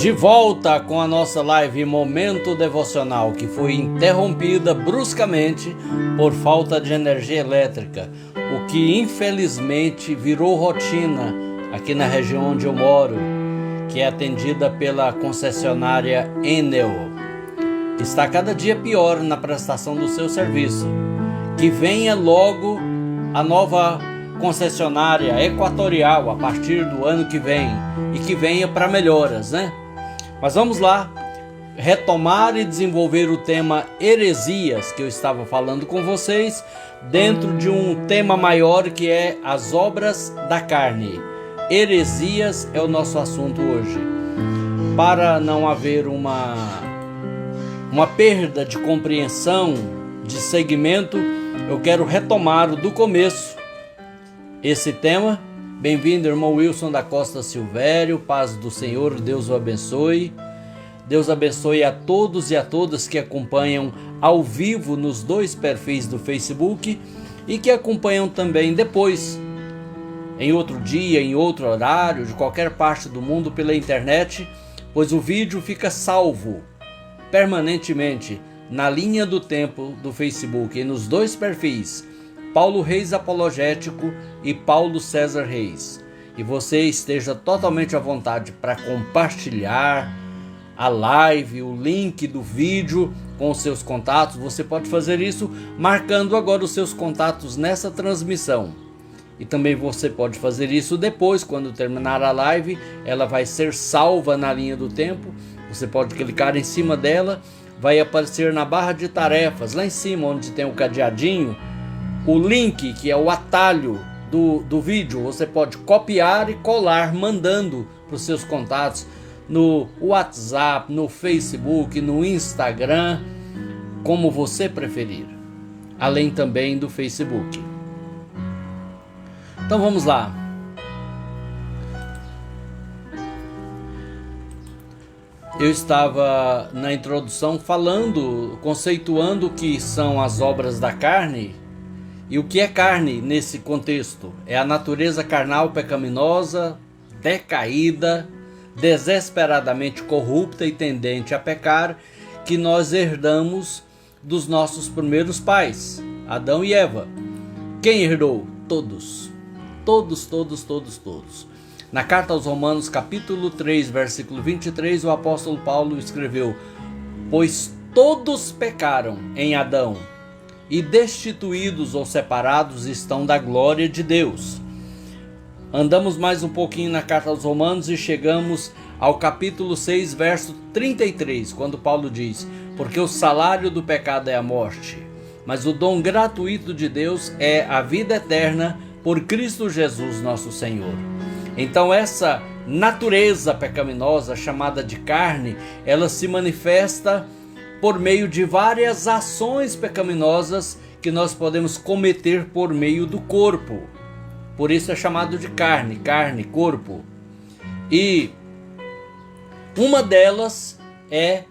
De volta com a nossa live Momento Devocional, que foi interrompida bruscamente por falta de energia elétrica, o que infelizmente virou rotina aqui na região onde eu moro, que é atendida pela concessionária Enel, que está cada dia pior na prestação do seu serviço. Que venha logo a nova concessionária Equatorial a partir do ano que vem e que venha para melhoras, né? Mas vamos lá retomar e desenvolver o tema heresias que eu estava falando com vocês dentro de um tema maior que é as obras da carne. Heresias é o nosso assunto hoje. Para não haver uma perda de compreensão, de segmento, eu quero retomar do começo esse tema. Bem-vindo, irmão Wilson da Costa Silvério, paz do Senhor, Deus o abençoe. Deus abençoe a todos e a todas que acompanham ao vivo nos dois perfis do Facebook e que acompanham também depois, em outro dia, em outro horário, de qualquer parte do mundo pela internet, pois o vídeo fica salvo permanentemente na linha do tempo do Facebook e nos dois perfis, Paulo Reis Apologético e Paulo César Reis. E você esteja totalmente à vontade para compartilhar a live, o link do vídeo com os seus contatos. Você pode fazer isso marcando agora os seus contatos nessa transmissão. E também você pode fazer isso depois, quando terminar a live, ela vai ser salva na linha do tempo. Você pode clicar em cima dela, vai aparecer na barra de tarefas, lá em cima onde tem o cadeadinho, o link que é o atalho do vídeo. Você pode copiar e colar mandando para os seus contatos no WhatsApp, no Facebook, no Instagram, como você preferir, além também do Facebook. Então vamos lá. Eu estava na introdução falando, conceituando o que são as obras da carne. E o que é carne nesse contexto? É a natureza carnal pecaminosa, decaída, desesperadamente corrupta e tendente a pecar, que nós herdamos dos nossos primeiros pais, Adão e Eva. Quem herdou? Todos. Todos. Na carta aos Romanos, capítulo 3, versículo 23, o apóstolo Paulo escreveu: pois todos pecaram em Adão, e destituídos ou separados estão da glória de Deus. Andamos mais um pouquinho na carta aos Romanos e chegamos ao capítulo 6, verso 33, quando Paulo diz: porque o salário do pecado é a morte, mas o dom gratuito de Deus é a vida eterna por Cristo Jesus nosso Senhor. Então essa natureza pecaminosa chamada de carne, ela se manifesta por meio de várias ações pecaminosas que nós podemos cometer por meio do corpo. Por isso é chamado de carne, corpo. E uma delas é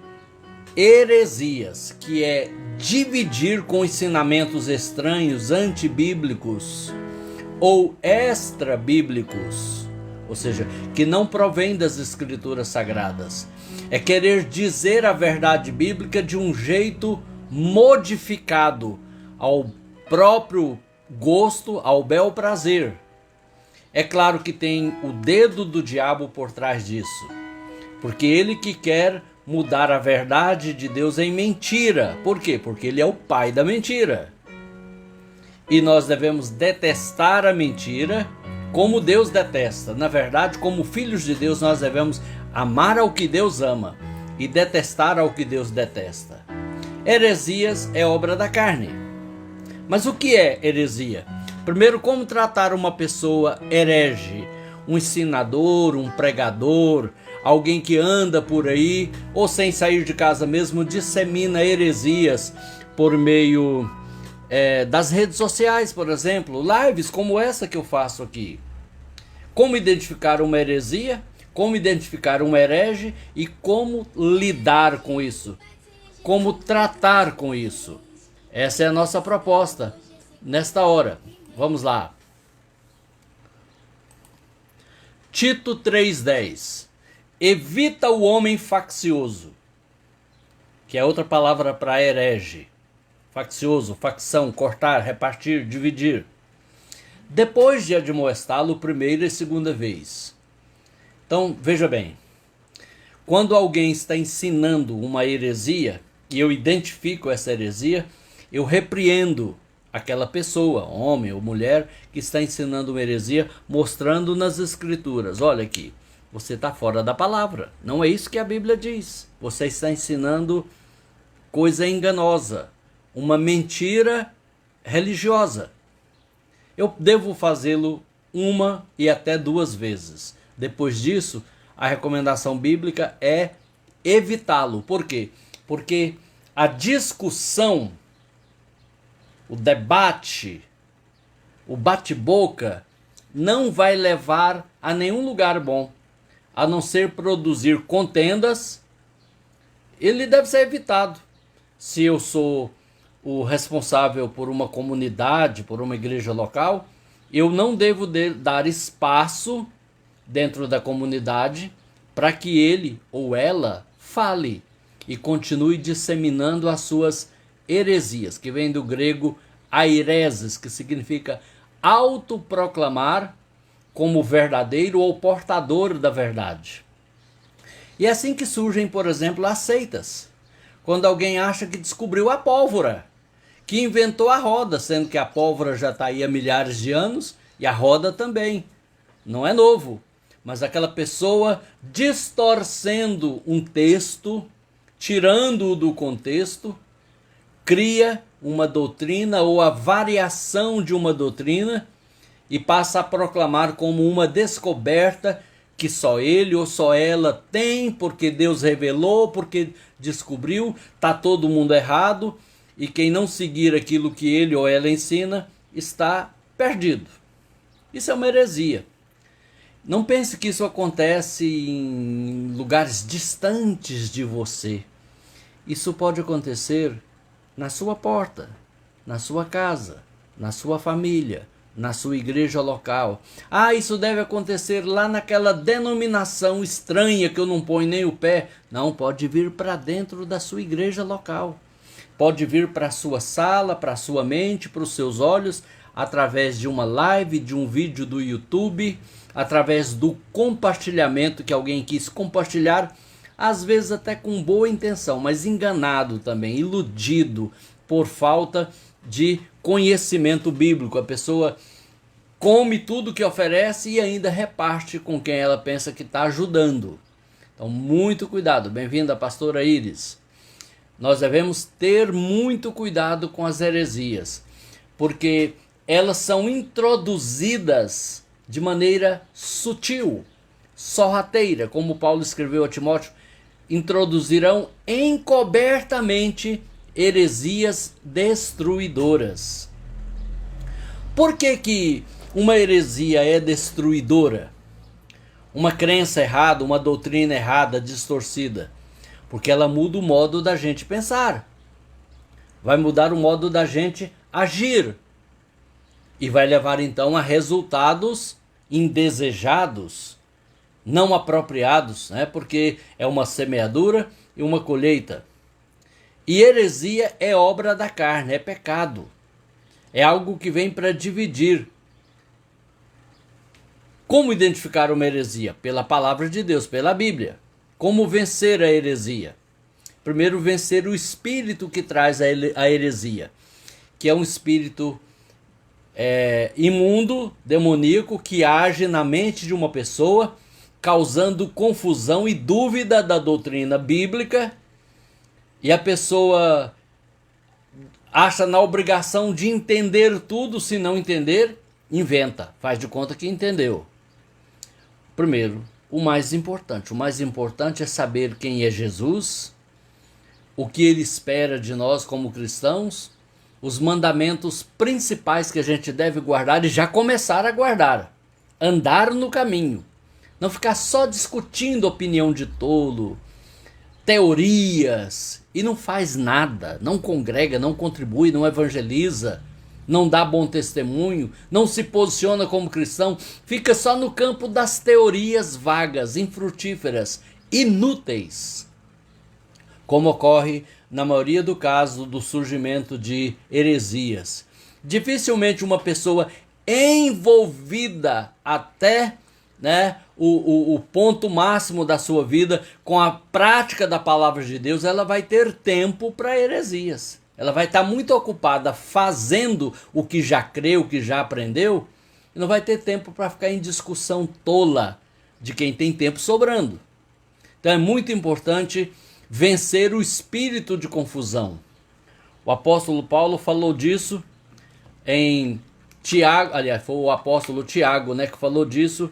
heresias, que é dividir com ensinamentos estranhos, antibíblicos ou extra-bíblicos, ou seja, que não provém das escrituras sagradas. É querer dizer a verdade bíblica de um jeito modificado ao próprio gosto, ao bel prazer. É claro que tem o dedo do diabo por trás disso, porque ele que quer mudar a verdade de Deus em mentira. Por quê? Porque ele é o pai da mentira. E nós devemos detestar a mentira como Deus detesta. Na verdade, como filhos de Deus, nós devemos amar ao que Deus ama e detestar ao que Deus detesta. Heresias é obra da carne. Mas o que é heresia? Primeiro, como tratar uma pessoa herege? Um ensinador, um pregador, alguém que anda por aí ou sem sair de casa mesmo dissemina heresias por meio das redes sociais, por exemplo, lives como essa que eu faço aqui. Como identificar uma heresia? Como identificar um herege e como lidar com isso? Como tratar com isso? Essa é a nossa proposta nesta hora. Vamos lá. Tito 3,10. evita o homem faccioso, que é outra palavra para herege. Faccioso, facção, cortar, repartir, dividir. Depois de admoestá-lo primeira e segunda vez. Então, veja bem, quando alguém está ensinando uma heresia, e eu identifico essa heresia, eu repreendo aquela pessoa, homem ou mulher, que está ensinando uma heresia, mostrando nas escrituras, olha aqui, você está fora da palavra, não é isso que a Bíblia diz, você está ensinando coisa enganosa, uma mentira religiosa. Eu devo fazê-lo uma e até duas vezes. Depois disso, a recomendação bíblica é evitá-lo. Por quê? Porque a discussão, o debate, o bate-boca, não vai levar a nenhum lugar bom, a não ser produzir contendas. Ele deve ser evitado. Se eu sou o responsável por uma comunidade, por uma igreja local, eu não devo dar espaço dentro da comunidade para que ele ou ela fale e continue disseminando as suas heresias, que vem do grego aireses, que significa autoproclamar como verdadeiro ou portador da verdade. E é assim que surgem, por exemplo, as seitas. Quando alguém acha que descobriu a pólvora, que inventou a roda, sendo que a pólvora já está aí há milhares de anos e a roda também. Não é novo, mas aquela pessoa distorcendo um texto, tirando-o do contexto, cria uma doutrina ou a variação de uma doutrina e passa a proclamar como uma descoberta que só ele ou só ela tem, porque Deus revelou, porque descobriu, está todo mundo errado, e quem não seguir aquilo que ele ou ela ensina está perdido. Isso é uma heresia. Não pense que isso acontece em lugares distantes de você. Isso pode acontecer na sua porta, na sua casa, na sua família, na sua igreja local. Ah, isso deve acontecer lá naquela denominação estranha que eu não ponho nem o pé. Não, pode vir para dentro da sua igreja local. Pode vir para a sua sala, para a sua mente, para os seus olhos, através de uma live, de um vídeo do YouTube, através do compartilhamento que alguém quis compartilhar, às vezes até com boa intenção, mas enganado também, iludido por falta de conhecimento bíblico. A pessoa come tudo que oferece e ainda reparte com quem ela pensa que está ajudando. Então, muito cuidado. Bem-vinda, pastora Iris. Nós devemos ter muito cuidado com as heresias, porque elas são introduzidas de maneira sutil, sorrateira, como Paulo escreveu a Timóteo, introduzirão encobertamente heresias destruidoras. Por que uma heresia é destruidora? Uma crença errada, uma doutrina errada, distorcida? Porque ela muda o modo da gente pensar. Vai mudar o modo da gente agir. E vai levar então a resultados indesejados, não apropriados, né? Porque é uma semeadura e uma colheita. E heresia é obra da carne, é pecado. É algo que vem para dividir. Como identificar uma heresia? Pela palavra de Deus, pela Bíblia. Como vencer a heresia? Primeiro, vencer o espírito que traz a heresia, que é um espírito imundo, demoníaco, que age na mente de uma pessoa, causando confusão e dúvida da doutrina bíblica, e a pessoa acha na obrigação de entender tudo. Se não entender, inventa, faz de conta que entendeu. Primeiro, o mais importante é saber quem é Jesus, o que ele espera de nós como cristãos, os mandamentos principais que a gente deve guardar e já começar a guardar. Andar no caminho. Não ficar só discutindo opinião de tolo, teorias, e não faz nada, não congrega, não contribui, não evangeliza, não dá bom testemunho, não se posiciona como cristão, fica só no campo das teorias vagas, infrutíferas, inúteis, como ocorre na maioria do caso do surgimento de heresias. Dificilmente uma pessoa envolvida até o ponto máximo da sua vida com a prática da palavra de Deus, ela vai ter tempo para heresias. Ela vai estar muito ocupada fazendo o que já creu, o que já aprendeu, e não vai ter tempo para ficar em discussão tola de quem tem tempo sobrando. Então é muito importante vencer o espírito de confusão. O apóstolo Paulo falou disso em Tiago, aliás, foi o apóstolo Tiago, que falou disso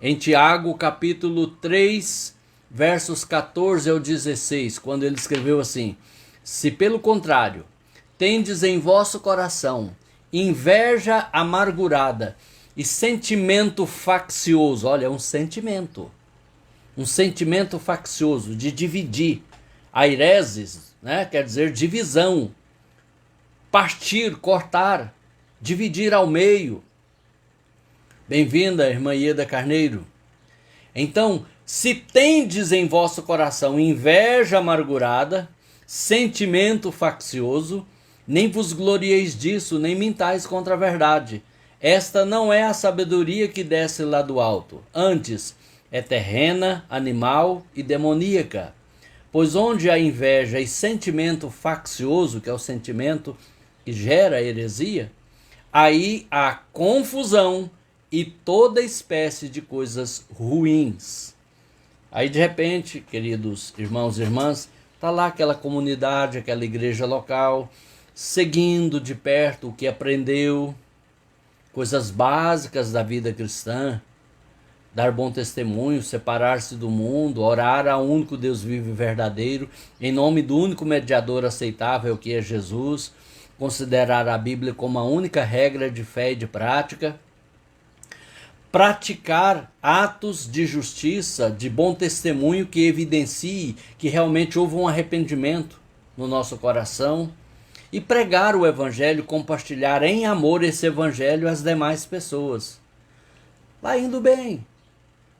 em Tiago, capítulo 3, versos 14 ao 16, quando ele escreveu assim: se pelo contrário tendes em vosso coração inveja amargurada e sentimento faccioso, olha, um sentimento faccioso de dividir, aireses, quer dizer divisão, partir, cortar, dividir ao meio. Bem-vinda, irmã Ieda Carneiro. Então, se tendes em vosso coração inveja amargurada, sentimento faccioso, nem vos glorieis disso, nem mintais contra a verdade. Esta não é a sabedoria que desce lá do alto, antes é terrena, animal e demoníaca. Pois onde há inveja e sentimento faccioso, que é o sentimento que gera a heresia, aí há confusão e toda espécie de coisas ruins. Aí de repente, queridos irmãos e irmãs, está lá aquela comunidade, aquela igreja local, seguindo de perto o que aprendeu, coisas básicas da vida cristã, dar bom testemunho, separar-se do mundo, orar ao único Deus vivo e verdadeiro, em nome do único mediador aceitável que é Jesus, considerar a Bíblia como a única regra de fé e de prática, praticar atos de justiça, de bom testemunho que evidencie que realmente houve um arrependimento no nosso coração, e pregar o evangelho, compartilhar em amor esse evangelho às demais pessoas. Vai indo bem.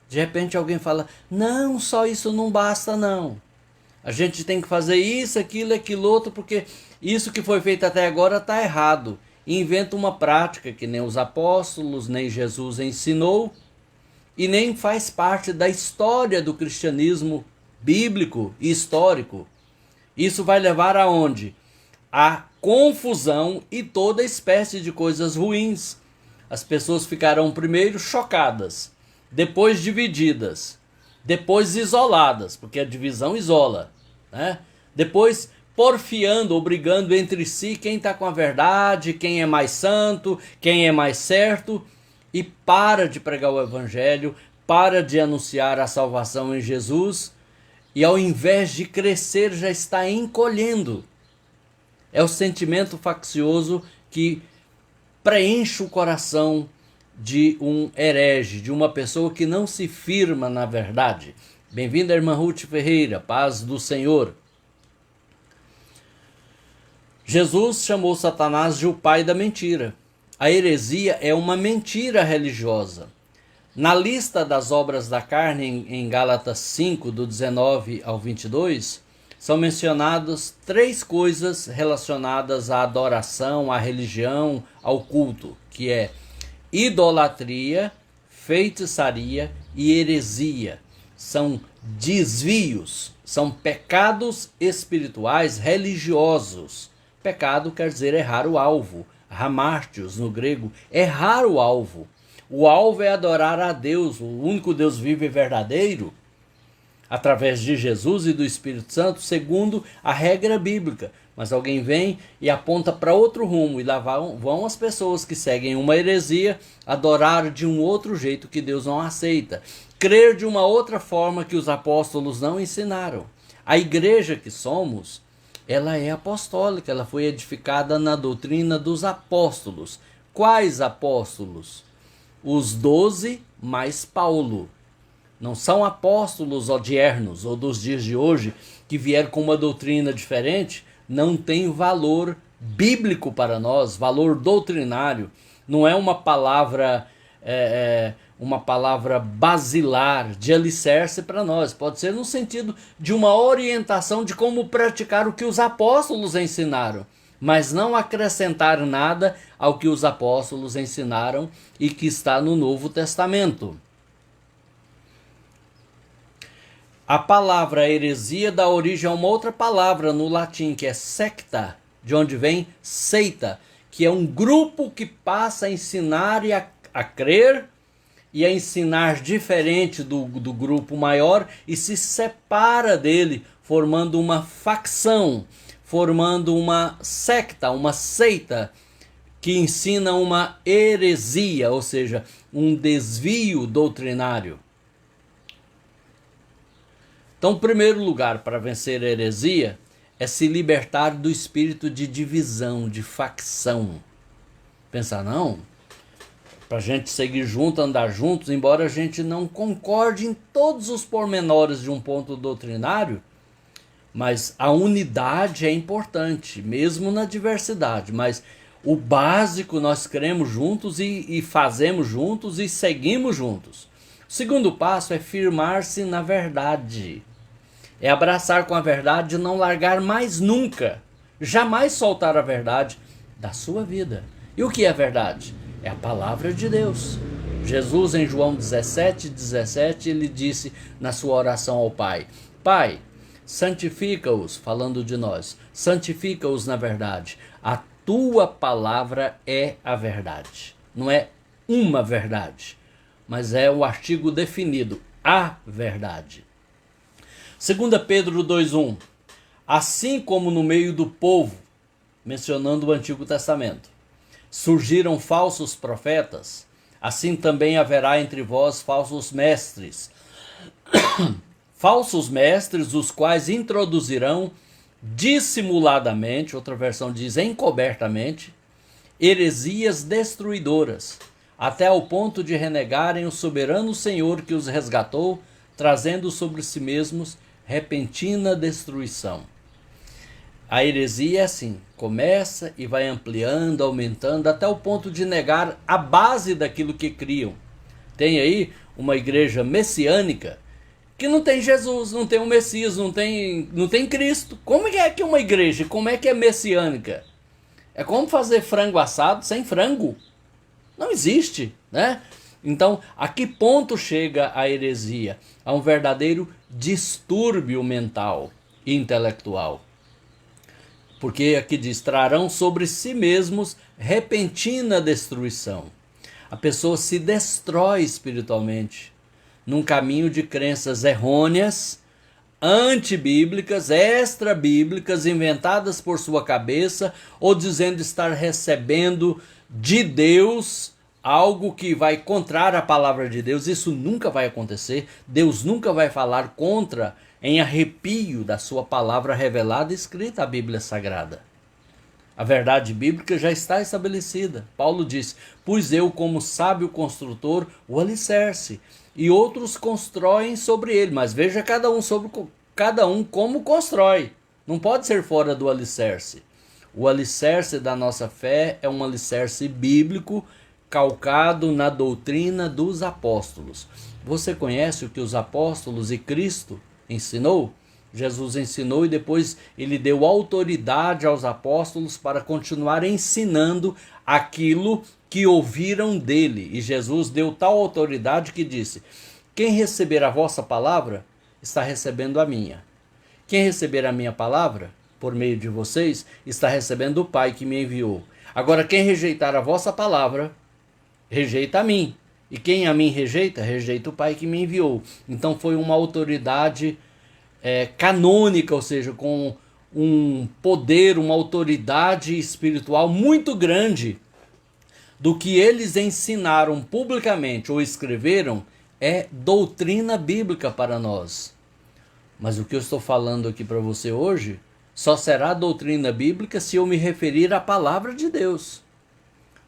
De repente alguém fala: não, só isso não basta não. A gente tem que fazer isso, aquilo, aquilo outro, porque isso que foi feito até agora está errado. E inventa uma prática que nem os apóstolos, nem Jesus ensinou, e nem faz parte da história do cristianismo bíblico e histórico. Isso vai levar aonde? A confusão e toda espécie de coisas ruins. As pessoas ficarão primeiro chocadas, depois divididas, depois isoladas, porque a divisão isola, depois porfiando ou brigando entre si quem está com a verdade, quem é mais santo, quem é mais certo, e para de pregar o evangelho, para de anunciar a salvação em Jesus, e ao invés de crescer já está encolhendo. É o sentimento faccioso que preenche o coração de um herege, de uma pessoa que não se firma na verdade. Bem-vinda, irmã Ruth Ferreira, paz do Senhor. Jesus chamou Satanás de o pai da mentira. A heresia é uma mentira religiosa. Na lista das obras da carne, em Gálatas 5, do 19 ao 22, são mencionadas 3 coisas relacionadas à adoração, à religião, ao culto, que é idolatria, feitiçaria e heresia. São desvios, são pecados espirituais religiosos. Pecado quer dizer errar o alvo, hamartios no grego, errar o alvo. O alvo é adorar a Deus, o único Deus vivo e verdadeiro, através de Jesus e do Espírito Santo, segundo a regra bíblica. Mas alguém vem e aponta para outro rumo, e lá vão as pessoas que seguem uma heresia adorar de um outro jeito que Deus não aceita, crer de uma outra forma que os apóstolos não ensinaram. A igreja que somos, ela é apostólica, ela foi edificada na doutrina dos apóstolos. Quais apóstolos? Os 12 mais Paulo. Não são apóstolos odiernos ou dos dias de hoje que vieram com uma doutrina diferente, não tem valor bíblico para nós, valor doutrinário. Não é uma palavra, uma palavra basilar, de alicerce para nós. Pode ser no sentido de uma orientação de como praticar o que os apóstolos ensinaram, mas não acrescentar nada ao que os apóstolos ensinaram e que está no Novo Testamento. A palavra heresia dá origem a uma outra palavra no latim, que é secta, de onde vem seita, que é um grupo que passa a ensinar e a crer e a ensinar diferente do grupo maior e se separa dele, formando uma facção, formando uma secta, uma seita, que ensina uma heresia, ou seja, um desvio doutrinário. Então, o primeiro lugar para vencer a heresia é se libertar do espírito de divisão, de facção. Pensar, não, para a gente seguir junto, andar juntos, embora a gente não concorde em todos os pormenores de um ponto doutrinário, mas a unidade é importante, mesmo na diversidade. Mas o básico nós cremos juntos e fazemos juntos e seguimos juntos. O segundo passo é firmar-se na verdade. É abraçar com a verdade e não largar mais nunca, jamais soltar a verdade da sua vida. E o que é a verdade? É a palavra de Deus. Jesus, em João 17:17, ele disse na sua oração ao Pai: Pai, santifica-os, falando de nós, santifica-os na verdade. A tua palavra é a verdade. Não é uma verdade, mas é o artigo definido, a verdade. 2 Pedro 2:1, assim como no meio do povo, mencionando o Antigo Testamento, surgiram falsos profetas, assim também haverá entre vós falsos mestres. Falsos mestres, os quais introduzirão dissimuladamente, outra versão diz encobertamente, heresias destruidoras, até ao ponto de renegarem o soberano Senhor que os resgatou, trazendo sobre si mesmos repentina destruição. A heresia é assim, começa e vai ampliando, aumentando, até o ponto de negar a base daquilo que criam. Tem aí uma igreja messiânica que não tem Jesus, não tem o Messias, não tem Cristo. Como é que uma igreja, como é que é messiânica? É como fazer frango assado sem frango. Não existe, né? Então, a que ponto chega a heresia? A um verdadeiro distúrbio mental e intelectual. Porque aqui diz, trarão sobre si mesmos repentina destruição. A pessoa se destrói espiritualmente num caminho de crenças errôneas, antibíblicas, extra-bíblicas, inventadas por sua cabeça, ou dizendo estar recebendo de Deus algo que vai contrário à palavra de Deus. Isso nunca vai acontecer. Deus nunca vai falar contra, em arrepio da sua palavra revelada e escrita, a Bíblia Sagrada. A verdade bíblica já está estabelecida. Paulo diz, pois eu, como sábio construtor, o alicerce, e outros constroem sobre ele. Mas veja cada um como constrói. Não pode ser fora do alicerce. O alicerce da nossa fé é um alicerce bíblico, calcado na doutrina dos apóstolos. Você conhece o que os apóstolos e Cristo ensinou? Jesus ensinou e depois ele deu autoridade aos apóstolos para continuar ensinando aquilo que ouviram dele. E Jesus deu tal autoridade que disse, quem receber a vossa palavra está recebendo a minha. Quem receber a minha palavra, por meio de vocês, está recebendo o Pai que me enviou. Agora quem rejeitar a vossa palavra, rejeita a mim. E quem a mim rejeita, rejeita o Pai que me enviou. Então foi uma autoridade canônica, ou seja, com um poder, uma autoridade espiritual muito grande. Do que eles ensinaram publicamente ou escreveram é doutrina bíblica para nós. Mas o que eu estou falando aqui para você hoje só será doutrina bíblica se eu me referir à palavra de Deus.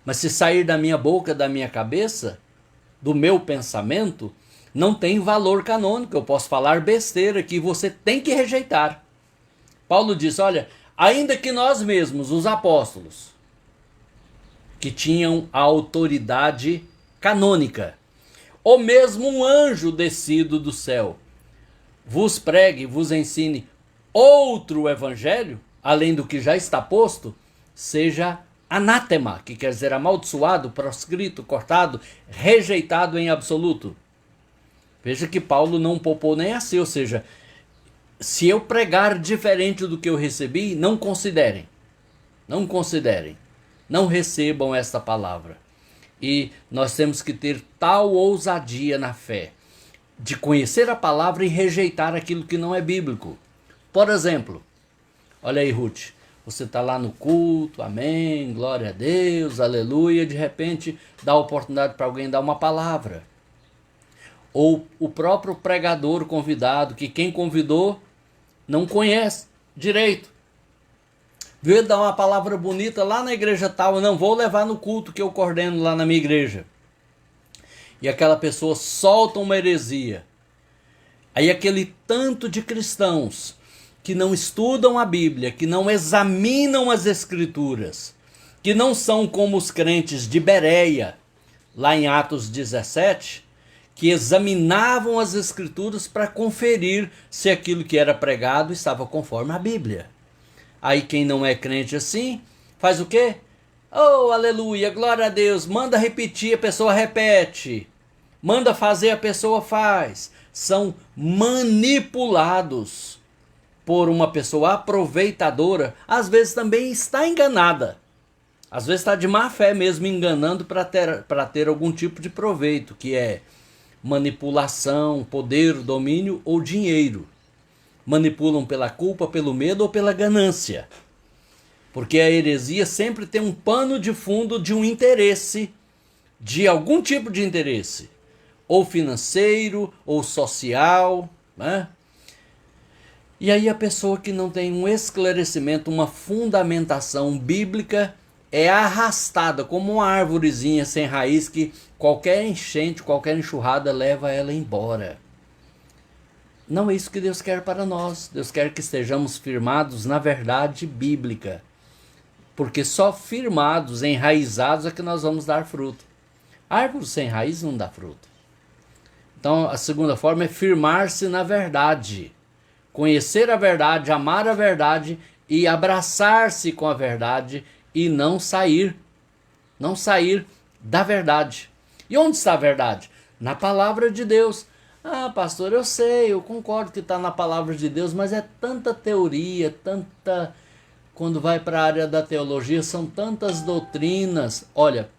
Mas se sair da minha boca, da minha cabeça, do meu pensamento, não tem valor canônico. Eu posso falar besteira que você tem que rejeitar. Paulo diz, olha, ainda que nós mesmos, os apóstolos, que tinham a autoridade canônica, ou mesmo um anjo descido do céu, vos pregue, vos ensine outro evangelho, além do que já está posto, seja anátema, que quer dizer amaldiçoado, proscrito, cortado, rejeitado em absoluto. Veja que Paulo não poupou nem a si, ou seja, se eu pregar diferente do que eu recebi, não considerem, não recebam esta palavra. E nós temos que ter tal ousadia na fé, de conhecer a palavra e rejeitar aquilo que não é bíblico. Por exemplo, olha aí, Ruth, você está lá no culto, amém, glória a Deus, aleluia, de repente dá a oportunidade para alguém dar uma palavra. Ou o próprio pregador convidado, que quem convidou não conhece direito. Veio dar uma palavra bonita lá na igreja tal, eu não vou levar no culto que eu coordeno lá na minha igreja. E aquela pessoa solta uma heresia. Aí aquele tanto de cristãos que não estudam a Bíblia, que não examinam as Escrituras, que não são como os crentes de Bereia, lá em Atos 17, que examinavam as Escrituras para conferir se aquilo que era pregado estava conforme a Bíblia. Aí quem não é crente assim, faz o quê? Oh, aleluia, glória a Deus, manda repetir, a pessoa repete. Manda fazer, a pessoa faz. São manipulados por uma pessoa aproveitadora, às vezes também está enganada. Às vezes está de má fé mesmo, enganando para ter algum tipo de proveito, que é manipulação, poder, domínio ou dinheiro. Manipulam pela culpa, pelo medo ou pela ganância. Porque a heresia sempre tem um pano de fundo de um interesse, de algum tipo de interesse, ou financeiro, ou social, né? E aí a pessoa que não tem um esclarecimento, uma fundamentação bíblica, é arrastada como uma árvorezinha sem raiz que qualquer enchente, qualquer enxurrada leva ela embora. Não é isso que Deus quer para nós. Deus quer que estejamos firmados na verdade bíblica. Porque só firmados, enraizados é que nós vamos dar fruto. Árvore sem raiz não dá fruto. Então a segunda forma é firmar-se na verdade. Conhecer a verdade, amar a verdade e abraçar-se com a verdade e não sair da verdade. E onde está a verdade? Na palavra de Deus. Ah, pastor, eu sei, eu concordo que está na palavra de Deus, mas é tanta teoria, quando vai para a área da teologia, são tantas doutrinas. Olha,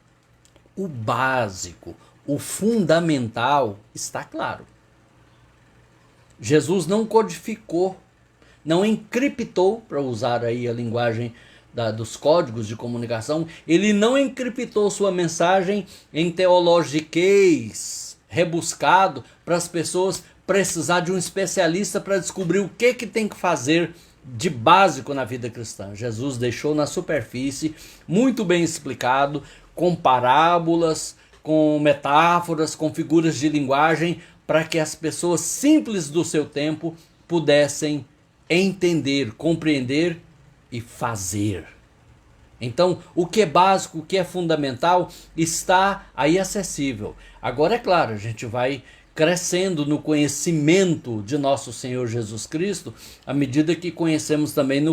o básico, o fundamental está claro. Jesus não codificou, não encriptou, para usar aí a linguagem dos códigos de comunicação, ele não encriptou sua mensagem em teologiquez, rebuscado, para as pessoas precisar de um especialista para descobrir o que tem que fazer de básico na vida cristã. Jesus deixou na superfície, muito bem explicado, com parábolas, com metáforas, com figuras de linguagem, para que as pessoas simples do seu tempo pudessem entender, compreender e fazer. Então, o que é básico, o que é fundamental, está aí acessível. Agora, é claro, a gente vai crescendo no conhecimento de nosso Senhor Jesus Cristo, à medida que conhecemos também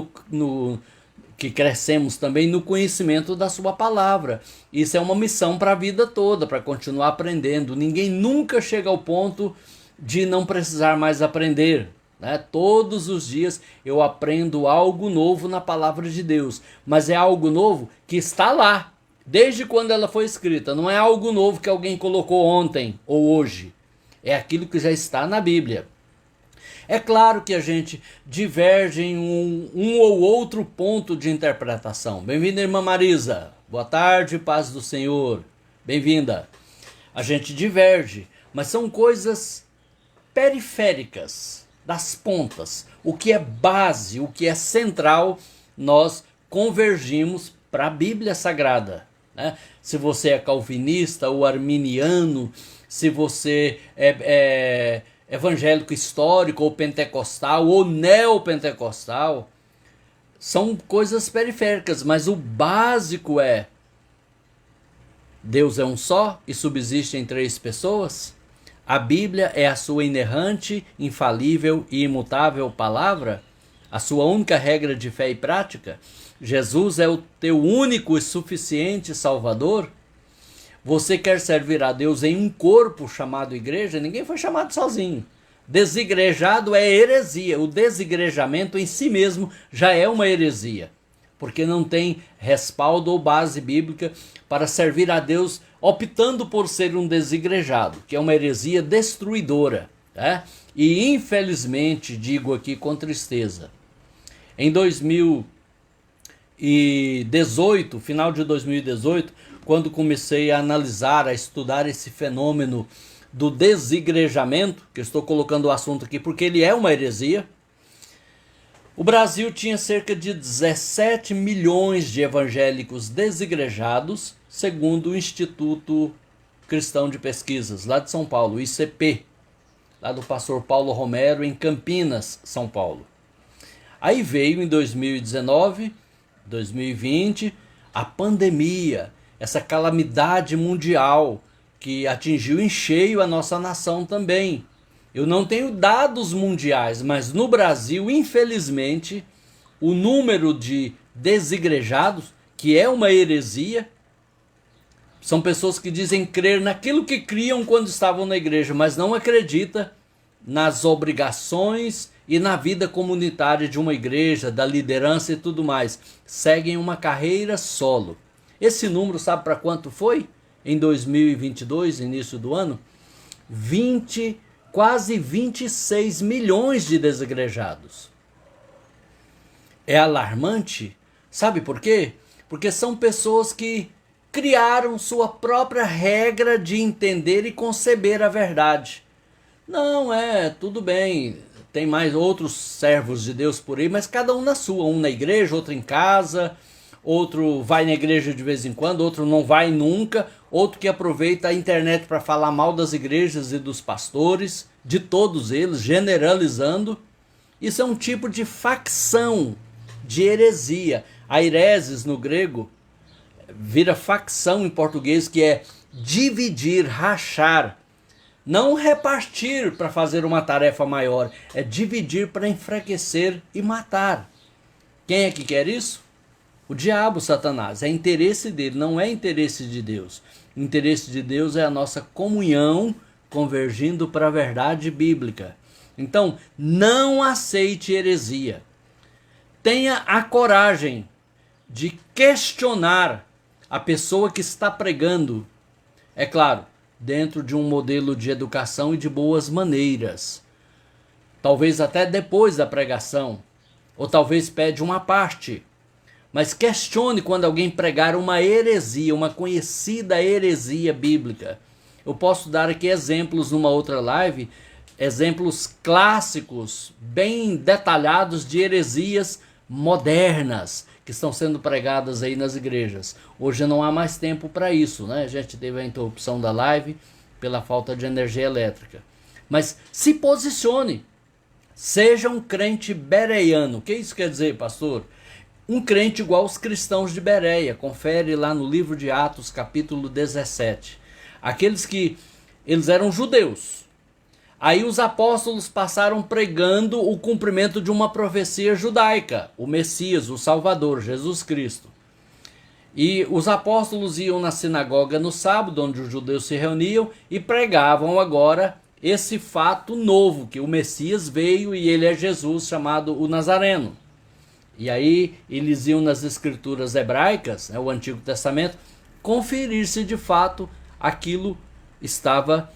que crescemos também no conhecimento da sua palavra. Isso é uma missão para a vida toda, para continuar aprendendo. Ninguém nunca chega ao ponto de não precisar mais aprender, né? Todos os dias eu aprendo algo novo na palavra de Deus, mas é algo novo que está lá, desde quando ela foi escrita. Não é algo novo que alguém colocou ontem ou hoje, é aquilo que já está na Bíblia. É claro que a gente diverge em um ou outro ponto de interpretação. Bem-vinda, irmã Marisa. Boa tarde, paz do Senhor. Bem-vinda. A gente diverge, mas são coisas periféricas, das pontas. O que é base, o que é central, nós convergimos para a Bíblia Sagrada, né? Se você é calvinista ou arminiano, se você é evangélico histórico, ou pentecostal, ou neopentecostal, são coisas periféricas, mas o básico é: Deus é um só e subsiste em três pessoas? A Bíblia é a sua inerrante, infalível e imutável palavra? A sua única regra de fé e prática? Jesus é o teu único e suficiente Salvador? Você quer servir a Deus em um corpo chamado igreja? Ninguém foi chamado sozinho. Desigrejado é heresia. O desigrejamento em si mesmo já é uma heresia, porque não tem respaldo ou base bíblica para servir a Deus optando por ser um desigrejado, que é uma heresia destruidora. Tá? E infelizmente, digo aqui com tristeza, em 2018, final de 2018, quando comecei a analisar, a estudar esse fenômeno do desigrejamento, que eu estou colocando o assunto aqui porque ele é uma heresia, o Brasil tinha cerca de 17 milhões de evangélicos desigrejados, segundo o Instituto Cristão de Pesquisas, lá de São Paulo, o ICP, lá do pastor Paulo Romero, em Campinas, São Paulo. Aí veio em 2019, 2020, a pandemia, essa calamidade mundial que atingiu em cheio a nossa nação também. Eu não tenho dados mundiais, mas no Brasil, infelizmente, o número de desigrejados, que é uma heresia, são pessoas que dizem crer naquilo que criam quando estavam na igreja, mas não acreditam nas obrigações e na vida comunitária de uma igreja, da liderança e tudo mais. Seguem uma carreira solo. Esse número, sabe para quanto foi? Em 2022, início do ano? Quase 26 milhões de desigrejados. É alarmante. Sabe por quê? Porque são pessoas que criaram sua própria regra de entender e conceber a verdade. Não, tudo bem, tem mais outros servos de Deus por aí, mas cada um na sua, um na igreja, outro em casa, outro vai na igreja de vez em quando, outro não vai nunca, outro que aproveita a internet para falar mal das igrejas e dos pastores, de todos eles, generalizando. Isso é um tipo de facção, de heresia. A hereses no grego vira facção em português, que é dividir, rachar. Não repartir para fazer uma tarefa maior, é dividir para enfraquecer e matar. Quem é que quer isso? O diabo, Satanás. É interesse dele, não é interesse de Deus. O interesse de Deus é a nossa comunhão convergindo para a verdade bíblica. Então, não aceite heresia. Tenha a coragem de questionar a pessoa que está pregando. É claro, dentro de um modelo de educação e de boas maneiras. Talvez até depois da pregação, ou talvez pede uma parte. Mas questione quando alguém pregar uma heresia, uma conhecida heresia bíblica. Eu posso dar aqui exemplos numa outra live, exemplos clássicos, bem detalhados de heresias modernas que estão sendo pregadas aí nas igrejas. Hoje não há mais tempo para isso, né? A gente teve a interrupção da live pela falta de energia elétrica. Mas se posicione, seja um crente bereiano. O que isso quer dizer, pastor? Um crente igual os cristãos de Bereia. Confere lá no livro de Atos, capítulo 17. Aqueles que eles eram judeus. Aí os apóstolos passaram pregando o cumprimento de uma profecia judaica, o Messias, o Salvador, Jesus Cristo. E os apóstolos iam na sinagoga no sábado, onde os judeus se reuniam, e pregavam agora esse fato novo, que o Messias veio e ele é Jesus, chamado o Nazareno. E aí eles iam nas escrituras hebraicas, o Antigo Testamento, conferir se de fato aquilo estava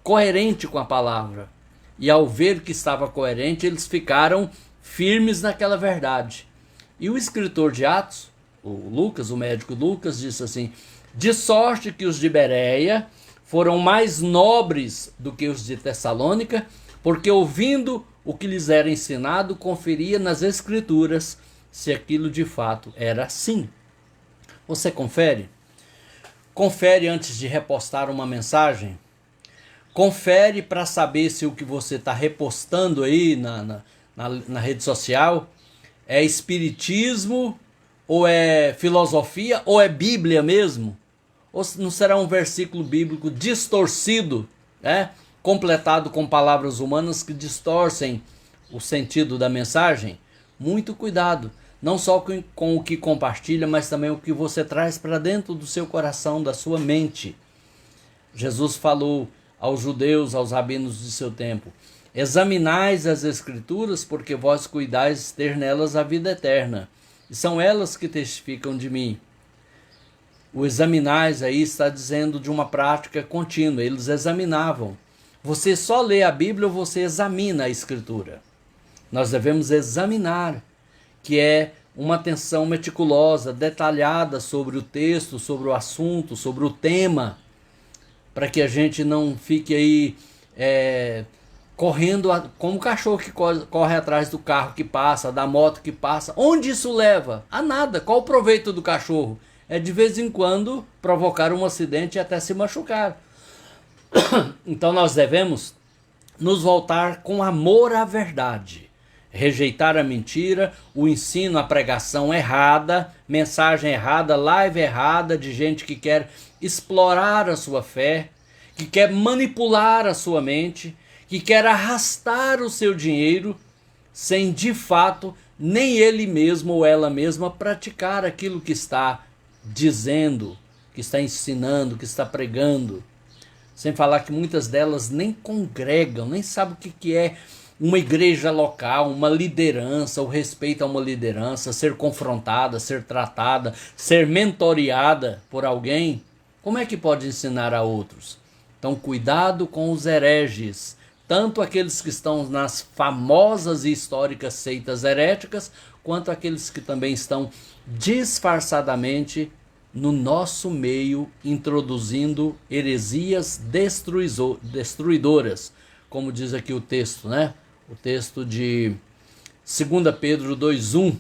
coerente com a palavra. E ao ver que estava coerente, eles ficaram firmes naquela verdade. E o escritor de Atos, o Lucas, o médico Lucas, disse assim: de sorte que os de Bereia foram mais nobres do que os de Tessalônica, porque ouvindo o que lhes era ensinado, conferia nas escrituras se aquilo de fato era assim. Você confere? Confere antes de repostar uma mensagem? Confere para saber se o que você está repostando aí na rede social é espiritismo, ou é filosofia, ou é Bíblia mesmo? Ou não será um versículo bíblico distorcido, né? completado com palavras humanas que distorcem o sentido da mensagem. Muito cuidado, não só com o que compartilha, mas também o que você traz para dentro do seu coração, da sua mente. Jesus falou aos judeus, aos rabinos de seu tempo: examinais as Escrituras, porque vós cuidais ter nelas a vida eterna, e são elas que testificam de mim. O examinais aí está dizendo de uma prática contínua. Eles examinavam. Você só lê a Bíblia ou você examina a Escritura? Nós devemos examinar, que é uma atenção meticulosa, detalhada sobre o texto, sobre o assunto, sobre o tema, para que a gente não fique aí correndo como o cachorro que corre atrás do carro que passa, da moto que passa. Onde isso leva? A nada. Qual o proveito do cachorro? É de vez em quando provocar um acidente e até se machucar. Então nós devemos nos voltar com amor à verdade, rejeitar a mentira, o ensino, a pregação errada, mensagem errada, live errada de gente que quer explorar a sua fé, que quer manipular a sua mente, que quer arrastar o seu dinheiro, sem de fato nem ele mesmo ou ela mesma praticar aquilo que está dizendo, que está ensinando, que está pregando. Sem falar que muitas delas nem congregam, nem sabem o que é uma igreja local, uma liderança, o respeito a uma liderança, ser confrontada, ser tratada, ser mentoreada por alguém. Como é que pode ensinar a outros? Então, cuidado com os hereges, tanto aqueles que estão nas famosas e históricas seitas heréticas, quanto aqueles que também estão disfarçadamente no nosso meio, introduzindo heresias destruidoras, como diz aqui o texto, né? O texto de 2 Pedro 2:1,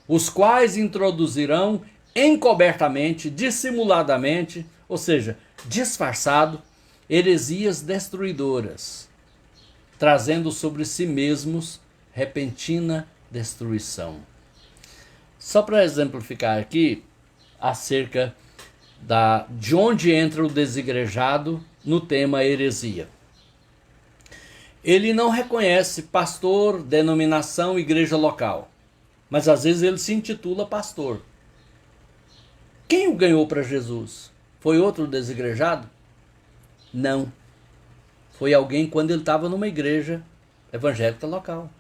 os quais introduzirão encobertamente, dissimuladamente, ou seja, disfarçado, heresias destruidoras, trazendo sobre si mesmos repentina destruição. Só para exemplificar aqui, acerca de onde entra o desigrejado no tema heresia. Ele não reconhece pastor, denominação, igreja local, mas às vezes ele se intitula pastor. Quem o ganhou para Jesus? Foi outro desigrejado? Não. Foi alguém quando ele estava numa igreja evangélica local.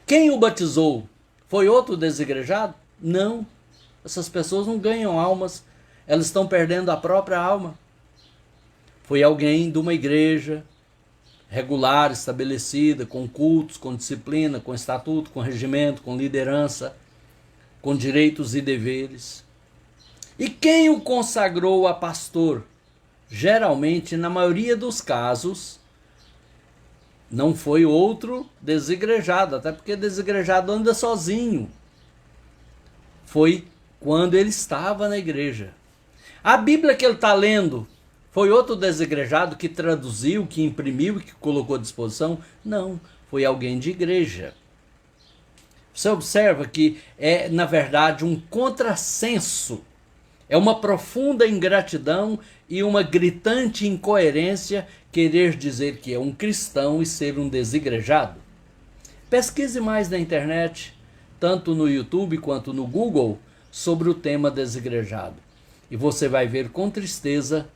Quem o batizou? Foi outro desigrejado? Não. Essas pessoas não ganham almas, elas estão perdendo a própria alma. Foi alguém de uma igreja regular, estabelecida, com cultos, com disciplina, com estatuto, com regimento, com liderança, com direitos e deveres. E quem o consagrou a pastor? Geralmente, na maioria dos casos, não foi outro desigrejado, até porque desigrejado anda sozinho. Foi quando ele estava na igreja. A Bíblia que ele está lendo, foi outro desigrejado que traduziu, que imprimiu e que colocou à disposição? Não, foi alguém de igreja. Você observa que é, na verdade, um contrassenso. É uma profunda ingratidão e uma gritante incoerência querer dizer que é um cristão e ser um desigrejado. Pesquise mais na internet, tanto no YouTube quanto no Google, sobre o tema desigrejado. E você vai ver com tristeza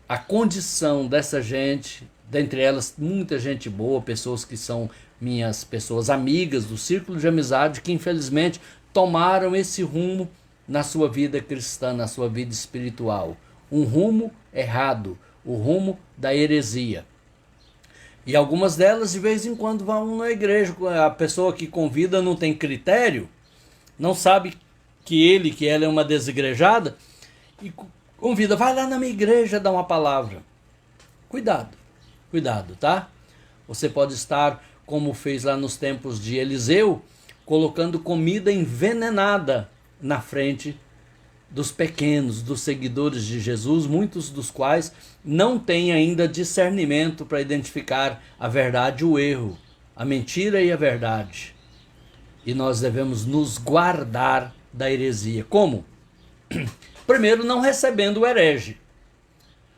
a condição dessa gente, dentre elas muita gente boa, pessoas que são minhas pessoas amigas do círculo de amizade, que infelizmente tomaram esse rumo na sua vida cristã, na sua vida espiritual. Um rumo errado, o rumo da heresia. E algumas delas de vez em quando vão na igreja, a pessoa que convida não tem critério, não sabe que ela é uma desigrejada, e convida, vai lá na minha igreja dar uma palavra. Cuidado, cuidado, tá? Você pode estar, como fez lá nos tempos de Eliseu, colocando comida envenenada na frente dos pequenos, dos seguidores de Jesus, muitos dos quais não têm ainda discernimento para identificar a verdade e o erro, a mentira e a verdade. E nós devemos nos guardar da heresia. Como? Primeiro, não recebendo o herege.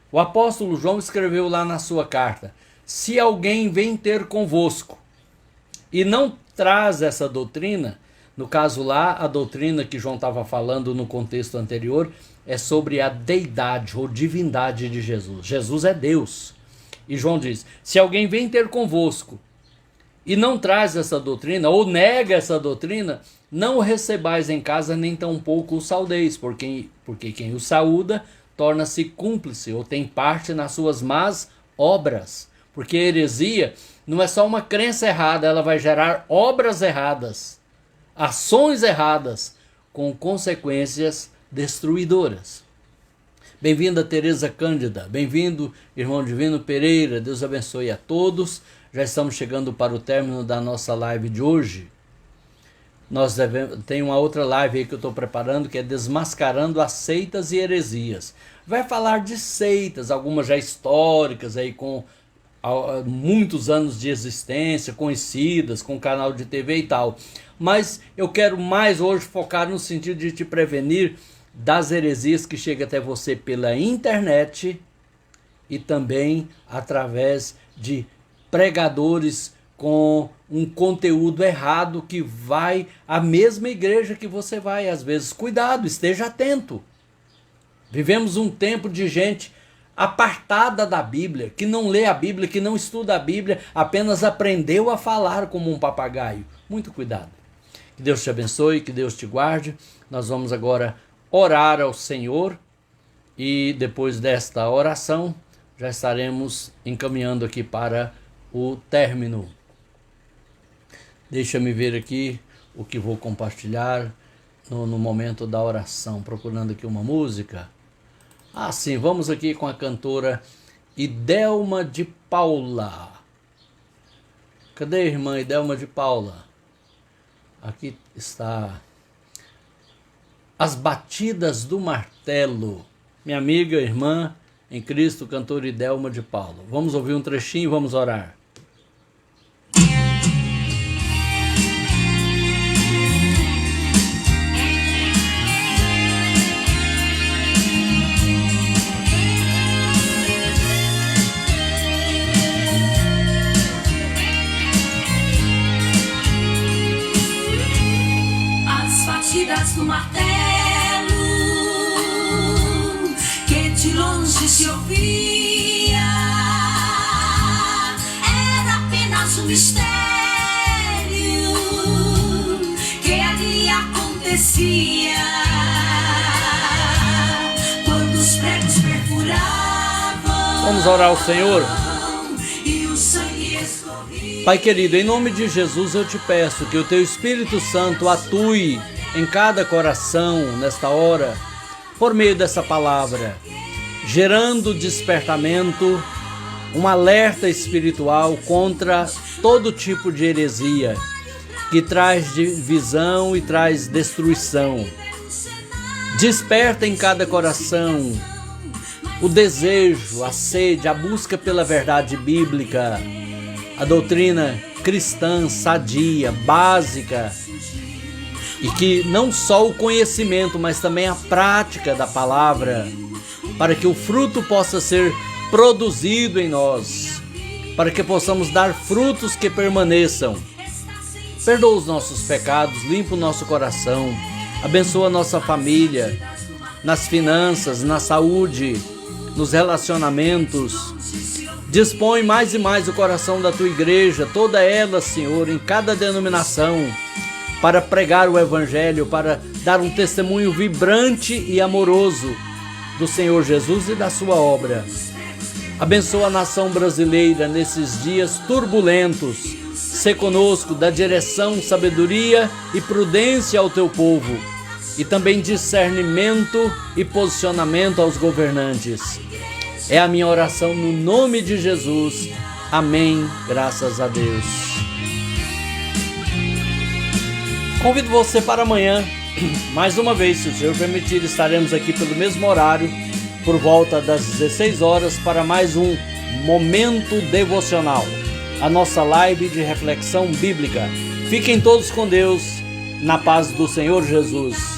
O apóstolo João escreveu lá na sua carta, se alguém vem ter convosco e não traz essa doutrina, no caso lá, a doutrina que João estava falando no contexto anterior é sobre a deidade ou divindade de Jesus. Jesus é Deus. E João diz, se alguém vem ter convosco e não traz essa doutrina, ou nega essa doutrina, não o recebais em casa, nem tampouco o saudeis, porque quem o saúda torna-se cúmplice, ou tem parte nas suas más obras. Porque heresia não é só uma crença errada, ela vai gerar obras erradas, ações erradas, com consequências destruidoras. Bem-vinda Tereza Cândida, bem-vindo irmão Divino Pereira, Deus abençoe a todos. Já estamos chegando para o término da nossa live de hoje. Tem uma outra live aí que eu estou preparando, que é Desmascarando as Seitas e Heresias. Vai falar de seitas, algumas já históricas, aí com muitos anos de existência, conhecidas, com canal de TV e tal. Mas eu quero mais hoje focar no sentido de te prevenir das heresias que chegam até você pela internet e também através de pregadores com um conteúdo errado que vai à mesma igreja que você vai às vezes. Cuidado, esteja atento. Vivemos um tempo de gente apartada da Bíblia, que não lê a Bíblia, que não estuda a Bíblia, apenas aprendeu a falar como um papagaio. Muito cuidado. Que Deus te abençoe, que Deus te guarde. Nós vamos agora orar ao Senhor e depois desta oração já estaremos encaminhando aqui para o término. Deixa-me ver aqui o que vou compartilhar no momento da oração, procurando aqui uma música. Sim, vamos aqui com a cantora Idelma de Paula. Cadê a irmã Idelma de Paula? Aqui está. As Batidas do Martelo. Minha amiga, irmã em Cristo, cantora Idelma de Paula. Vamos ouvir um trechinho e vamos orar. As batidas do martelo que de longe se ouvia era apenas um mistério que ali acontecia quando os pregos perfuravam. Vamos orar ao Senhor. E o sangue escorria. Pai querido, em nome de Jesus eu te peço que o teu Espírito Santo atue em cada coração nesta hora, por meio dessa palavra, gerando despertamento, um alerta espiritual contra todo tipo de heresia que traz divisão e traz destruição. Desperta em cada coração o desejo, a sede, a busca pela verdade bíblica, a doutrina cristã sadia, básica, e que não só o conhecimento, mas também a prática da palavra, para que o fruto possa ser produzido em nós, para que possamos dar frutos que permaneçam. Perdoa os nossos pecados, limpa o nosso coração, abençoa a nossa família, nas finanças, na saúde, nos relacionamentos. Dispõe mais e mais o coração da tua igreja, toda ela, Senhor, em cada denominação, para pregar o Evangelho, para dar um testemunho vibrante e amoroso do Senhor Jesus e da sua obra. Abençoa a nação brasileira nesses dias turbulentos. Sê conosco, dá direção, sabedoria e prudência ao teu povo, e também discernimento e posicionamento aos governantes. É a minha oração no nome de Jesus. Amém. Graças a Deus. Convido você para amanhã, mais uma vez, se o Senhor permitir, estaremos aqui pelo mesmo horário, por volta das 16 horas, para mais um Momento Devocional, a nossa live de reflexão bíblica. Fiquem todos com Deus, na paz do Senhor Jesus.